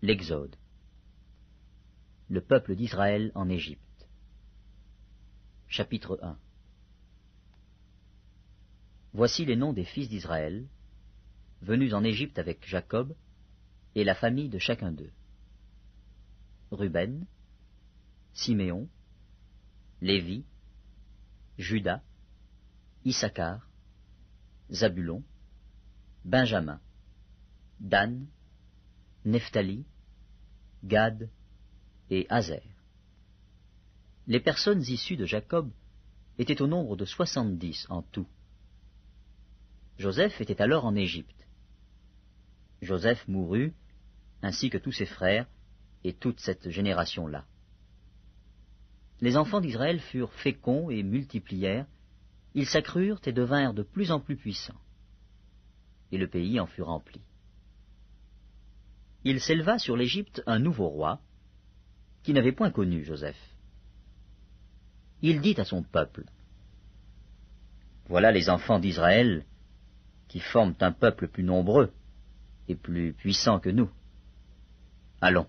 L'Exode. Le peuple d'Israël en Égypte. Chapitre 1. Voici les noms des fils d'Israël, venus en Égypte avec Jacob, et la famille de chacun d'eux. Ruben, Siméon, Lévi, Juda, Issachar, Zabulon, Benjamin, Dan, Nephtali, Gad et Aser. Les personnes issues de Jacob étaient au nombre de 70 en tout. Joseph était alors en Égypte. Joseph mourut, ainsi que tous ses frères et toute cette génération-là. Les enfants d'Israël furent féconds et multiplièrent, ils s'accrurent et devinrent de plus en plus puissants. Et le pays en fut rempli. Il s'éleva sur l'Égypte un nouveau roi, qui n'avait point connu Joseph. Il dit à son peuple, « Voilà les enfants d'Israël qui forment un peuple plus nombreux et plus puissant que nous. Allons,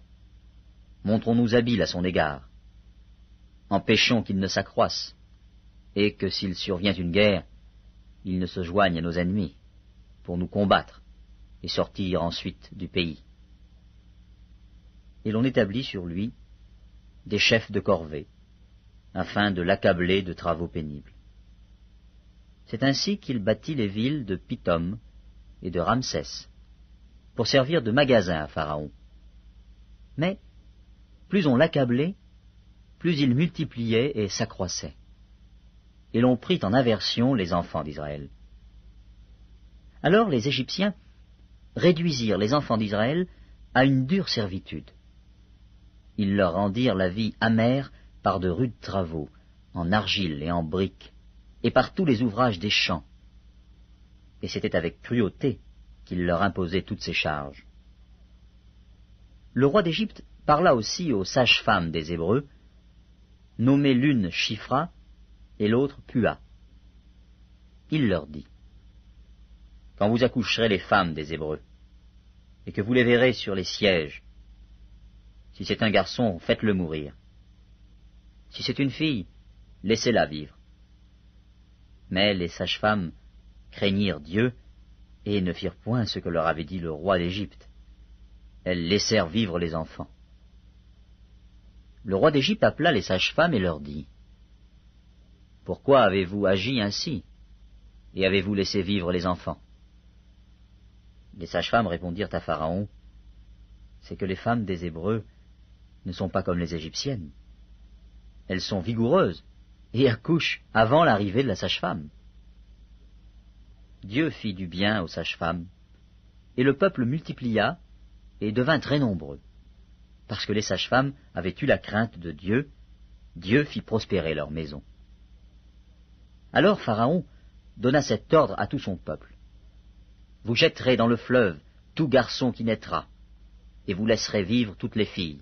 montrons-nous habiles à son égard. Empêchons qu'ils ne s'accroissent, et que s'il survient une guerre, ils ne se joignent à nos ennemis, pour nous combattre et sortir ensuite du pays. » Et l'on établit sur lui des chefs de corvée, afin de l'accabler de travaux pénibles. C'est ainsi qu'il bâtit les villes de Pithom et de Ramsès, pour servir de magasin à Pharaon. Mais, plus on l'accablait, plus il multipliait et s'accroissait. Et l'on prit en aversion les enfants d'Israël. Alors les Égyptiens réduisirent les enfants d'Israël à une dure servitude. Ils leur rendirent la vie amère par de rudes travaux, en argile et en briques, et par tous les ouvrages des champs. Et c'était avec cruauté qu'ils leur imposaient toutes ces charges. Le roi d'Égypte parla aussi aux sages-femmes des Hébreux, nommées l'une Shifra et l'autre Pua. Il leur dit, « Quand vous accoucherez les femmes des Hébreux, et que vous les verrez sur les sièges, si c'est un garçon, faites-le mourir. Si c'est une fille, laissez-la vivre. » Mais les sages-femmes craignirent Dieu et ne firent point ce que leur avait dit le roi d'Égypte. Elles laissèrent vivre les enfants. Le roi d'Égypte appela les sages-femmes et leur dit, « Pourquoi avez-vous agi ainsi, et avez-vous laissé vivre les enfants ?» Les sages-femmes répondirent à Pharaon, « C'est que les femmes des Hébreux ne sont pas comme les Égyptiennes. Elles sont vigoureuses et accouchent avant l'arrivée de la sage-femme. » Dieu fit du bien aux sages-femmes, et le peuple multiplia et devint très nombreux. Parce que les sages-femmes avaient eu la crainte de Dieu, Dieu fit prospérer leur maison. Alors Pharaon donna cet ordre à tout son peuple. « Vous jetterez dans le fleuve tout garçon qui naîtra, et vous laisserez vivre toutes les filles.